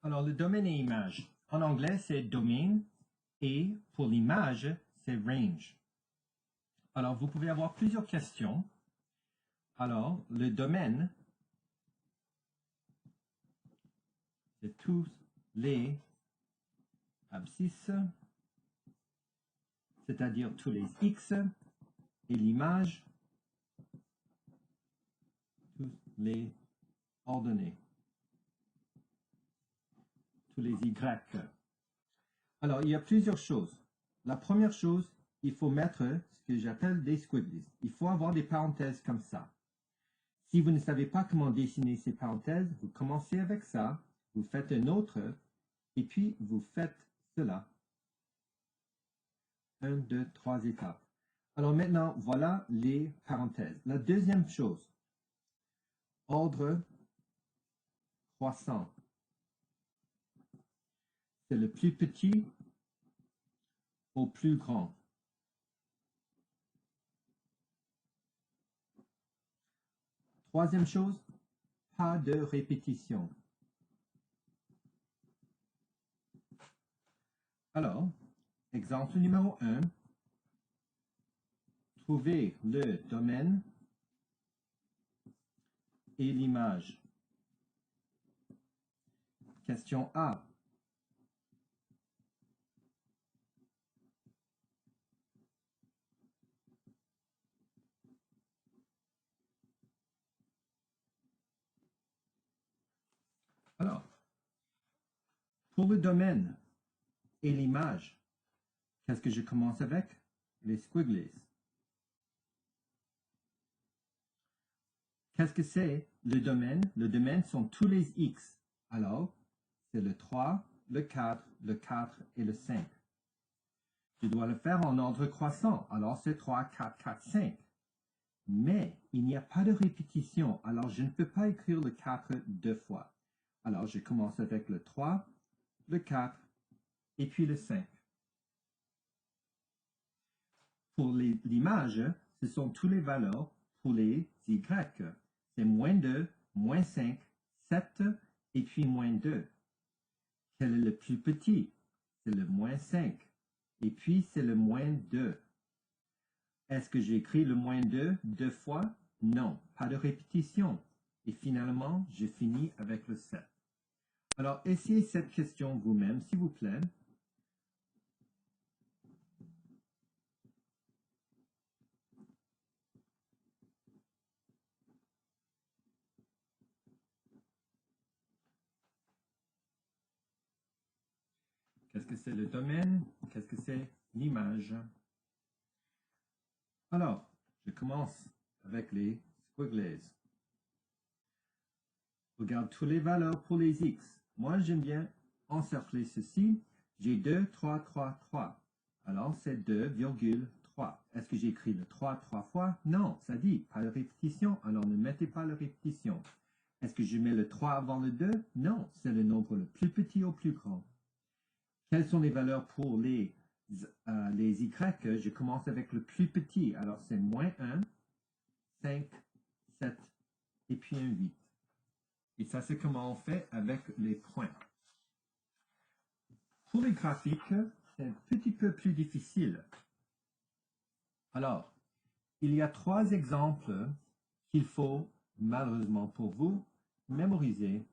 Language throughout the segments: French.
Alors, le domaine et image. En anglais, c'est domain et pour l'image, c'est range. Alors, vous pouvez avoir plusieurs questions. Alors, le domaine, c'est tous les abscisses, c'est-à-dire tous les x, et l'image, tous les ordonnées, tous les y. Alors, il y a plusieurs choses. La première chose, il faut mettre ce que j'appelle des squigglies. Il faut avoir des parenthèses comme ça. Si vous ne savez pas comment dessiner ces parenthèses, vous commencez avec ça, vous faites un autre, et puis vous faites cela. 1, 2, 3 étapes. Alors maintenant, voilà les parenthèses. La deuxième chose, ordre croissant. C'est le plus petit au plus grand. Troisième chose, pas de répétition. Alors, exemple numéro 1, trouver le domaine et l'image. Question A. Alors, pour le domaine et l'image, qu'est-ce que je commence avec? Les squigglies. Qu'est-ce que c'est le domaine? Le domaine sont tous les x. Alors, c'est le 3, le 4 et le 5. Je dois le faire en ordre croissant. Alors, c'est 3, 4, 4, 5. Mais il n'y a pas de répétition. Alors, je ne peux pas écrire le 4 deux fois. Alors, je commence avec le 3, le 4 et puis le 5. Pour l'image, ce sont toutes les valeurs pour les y. C'est moins 2, moins 5, 7 et puis moins 2. Quel est le plus petit? C'est le moins 5. Et puis, c'est le moins 2. Est-ce que j'écris le moins 2 deux fois? Non, pas de répétition. Et finalement, je finis avec le 7. Alors, essayez cette question vous-même, s'il vous plaît. Qu'est-ce que c'est le domaine? Qu'est-ce que c'est l'image? Alors, je commence avec les squigglies. Regarde toutes les valeurs pour les x. Moi, j'aime bien encercler ceci. J'ai 2, 3, 3, 3. Alors, c'est 2,3. Est-ce que j'écris le 3 fois? Non, ça dit pas de répétition, alors ne mettez pas la répétition. Est-ce que je mets le 3 avant le 2? Non, c'est le nombre le plus petit au plus grand. Quelles sont les valeurs pour les y? Je commence avec le plus petit. Alors, c'est moins 1, 5, 7 et puis un 8. Et ça, c'est comment on fait avec les points. Pour les graphiques, c'est un petit peu plus difficile. Alors, il y a 3 exemples qu'il faut, malheureusement pour vous, mémoriser.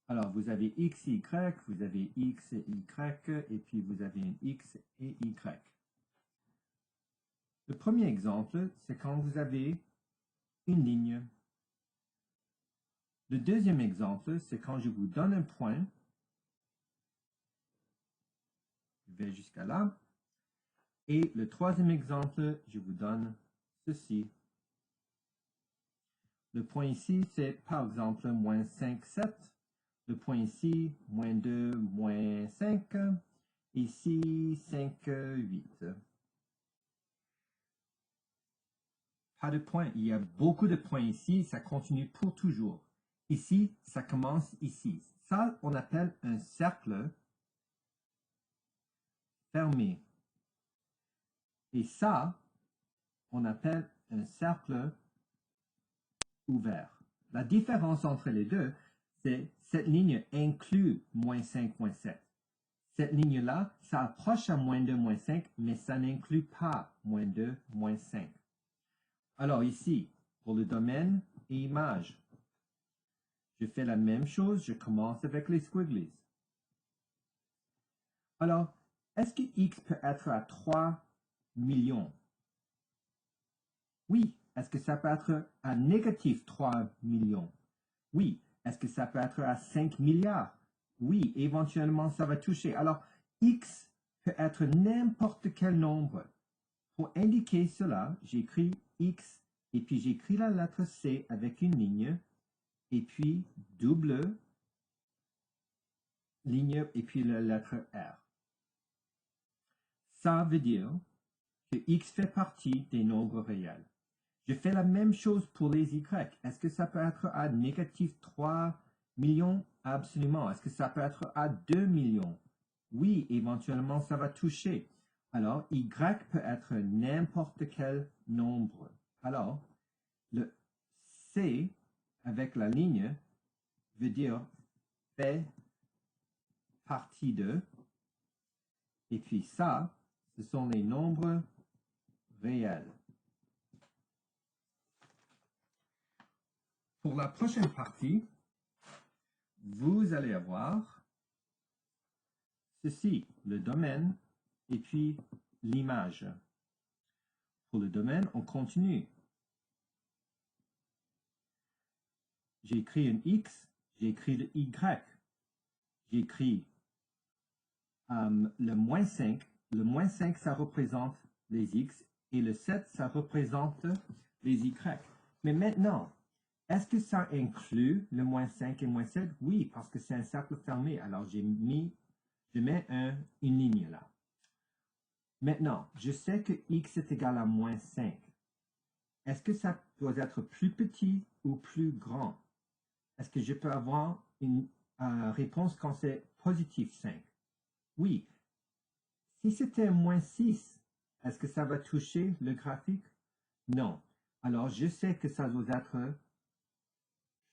Alors, vous avez x et y, vous avez x et y, et puis vous avez un x et y. Le premier exemple, c'est quand vous avez une ligne. Le deuxième exemple, c'est quand je vous donne un point. Je vais jusqu'à là. Et le troisième exemple, je vous donne ceci. Le point ici, c'est par exemple moins 5, 7. Le point ici, moins 2, moins 5. Ici, 5, 8. Pas de point. Il y a beaucoup de points ici. Ça continue pour toujours. Ici, ça commence ici. Ça, on appelle un cercle fermé. Et ça, on appelle un cercle ouvert. La différence entre les deux, cette ligne inclut moins 5, moins 7. Cette ligne-là, ça approche à moins 2, moins 5, mais ça n'inclut pas moins 2, moins 5. Alors ici, pour le domaine et image, je fais la même chose, je commence avec les squigglies. Alors, est-ce que x peut être à 3 millions? Oui. Est-ce que ça peut être à négatif 3 millions? Oui. Est-ce que ça peut être à 5 milliards? Oui, éventuellement, ça va toucher. Alors, x peut être n'importe quel nombre. Pour indiquer cela, j'écris x et puis j'écris la lettre C avec une ligne et puis double ligne et puis la lettre R. Ça veut dire que x fait partie des nombres réels. Je fais la même chose pour les y. Est-ce que ça peut être à négatif 3 millions? Absolument. Est-ce que ça peut être à 2 millions? Oui, éventuellement, ça va toucher. Alors, y peut être n'importe quel nombre. Alors, le C avec la ligne veut dire fait partie de. Et puis ça, ce sont les nombres réels. Pour la prochaine partie, vous allez avoir ceci, le domaine et puis l'image. Pour le domaine, on continue. J'ai écrit un X, j'ai écrit le Y. J'ai écrit le moins 5. Le moins 5, ça représente les X et le 7, ça représente les Y. Mais maintenant, est-ce que ça inclut le moins 5 et moins 7? Oui, parce que c'est un cercle fermé. Alors, je mets une ligne là. Maintenant, je sais que x est égal à moins 5. Est-ce que ça doit être plus petit ou plus grand? Est-ce que je peux avoir une réponse quand c'est positif 5? Oui. Si c'était moins 6, est-ce que ça va toucher le graphique? Non. Alors, je sais que ça doit être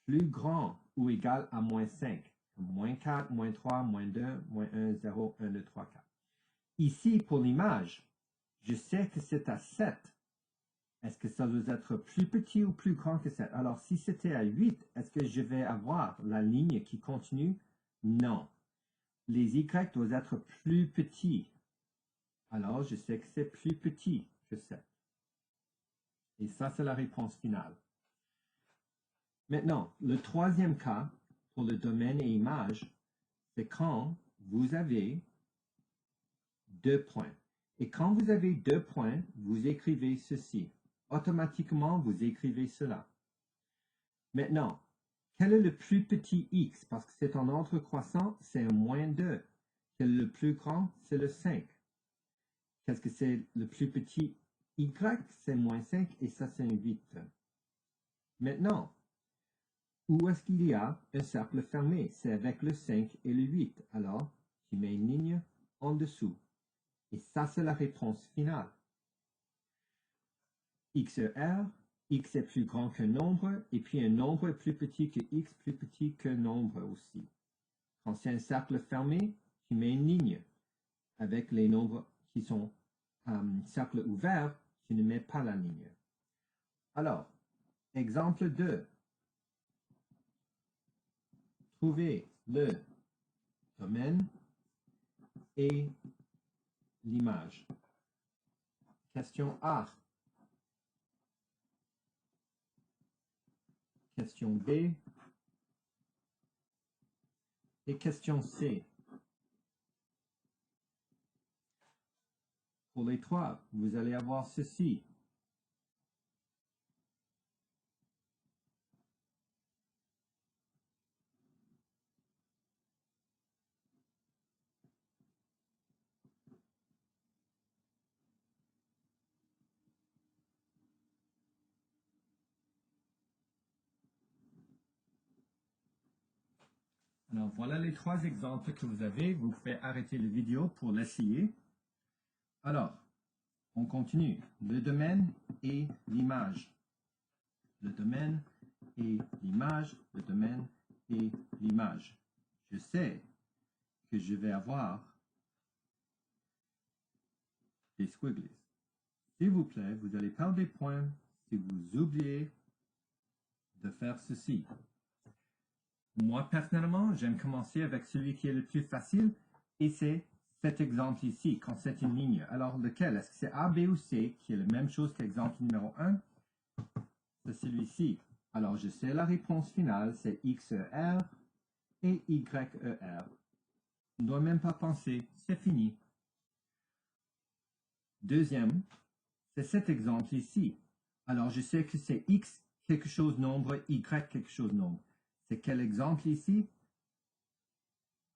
plus grand ou égal à moins 5. Moins 4, moins 3, moins 2, moins 1, 0, 1, 2, 3, 4. Ici, pour l'image, je sais que c'est à 7. Est-ce que ça doit être plus petit ou plus grand que 7? Alors, si c'était à 8, est-ce que je vais avoir la ligne qui continue? Non. Les y doivent être plus petits. Alors, je sais que c'est plus petit que 7. Et ça, c'est la réponse finale. Maintenant, le troisième cas, pour le domaine et image, c'est quand vous avez 2 points. Et quand vous avez 2 points, vous écrivez ceci. Automatiquement, vous écrivez cela. Maintenant, quel est le plus petit x? Parce que c'est en ordre croissant, c'est un moins 2. Quel est le plus grand? C'est le 5. Qu'est-ce que c'est le plus petit y? C'est moins 5 et ça, c'est un 8. Maintenant, où est-ce qu'il y a un cercle fermé? C'est avec le 5 et le 8. Alors, tu mets une ligne en dessous. Et ça, c'est la réponse finale. X est R, x est plus grand qu'un nombre, et puis un nombre est plus petit que x, plus petit qu'un nombre aussi. Quand c'est un cercle fermé, tu mets une ligne. Avec les nombres qui sont cercle ouvert, tu ne mets pas la ligne. Alors, exemple 2. Trouvez le domaine et l'image. Question A. Question B. Et question C. Pour les trois, vous allez avoir ceci. Alors, voilà les trois exemples que vous avez. Vous pouvez arrêter la vidéo pour l'essayer. Alors, on continue. Le domaine et l'image. Le domaine et l'image. Le domaine et l'image. Je sais que je vais avoir des squiggles. S'il vous plaît, vous allez perdre des points si vous oubliez de faire ceci. Moi, personnellement, j'aime commencer avec celui qui est le plus facile, et c'est cet exemple ici, quand c'est une ligne. Alors, lequel? Est-ce que c'est A, B ou C qui est la même chose qu'exemple numéro 1? C'est celui-ci. Alors, je sais la réponse finale, c'est XER et YER. On ne doit même pas penser, c'est fini. Deuxième, c'est cet exemple ici. Alors, je sais que c'est X quelque chose nombre, Y quelque chose nombre. C'est quel exemple ici?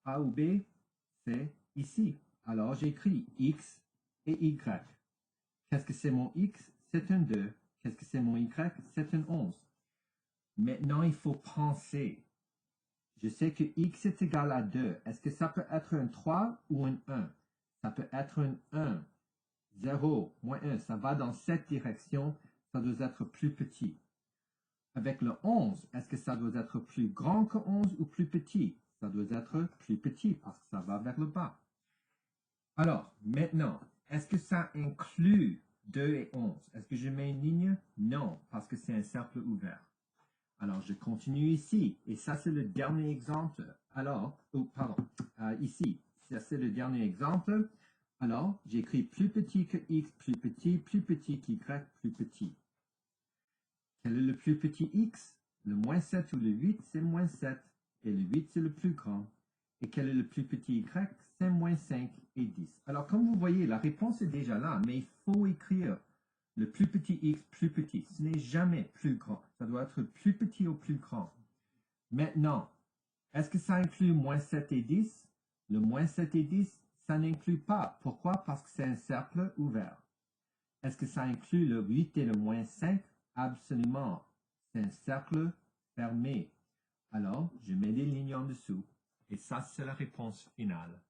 A ou B? C'est ici. Alors, j'écris X et Y. Qu'est-ce que c'est mon X? C'est un 2. Qu'est-ce que c'est mon Y? C'est un 11. Maintenant, il faut penser. Je sais que X est égal à 2. Est-ce que ça peut être un 3 ou un 1? Ça peut être un 1. 0, moins 1. Ça va dans cette direction. Ça doit être plus petit. Avec le 11, est-ce que ça doit être plus grand que 11 ou plus petit? Ça doit être plus petit parce que ça va vers le bas. Alors, maintenant, est-ce que ça inclut 2 et 11? Est-ce que je mets une ligne? Non, parce que c'est un cercle ouvert. Alors, je continue ici. Et ça, c'est le dernier exemple. Alors, ici, ça, c'est le dernier exemple. Alors, j'écris plus petit que X, plus petit qu'Y, plus petit. Quel est le plus petit X? Le moins 7 ou le 8, c'est moins 7. Et le 8, c'est le plus grand. Et quel est le plus petit Y? C'est moins 5 et 10. Alors, comme vous voyez, la réponse est déjà là, mais il faut écrire le plus petit X plus petit. Ce n'est jamais plus grand. Ça doit être plus petit ou plus grand. Maintenant, est-ce que ça inclut moins 7 et 10? Le moins 7 et 10, ça n'inclut pas. Pourquoi? Parce que c'est un cercle ouvert. Est-ce que ça inclut le 8 et le moins 5? Absolument. C'est un cercle fermé. Alors, je mets des lignes en dessous. Et ça, c'est la réponse finale.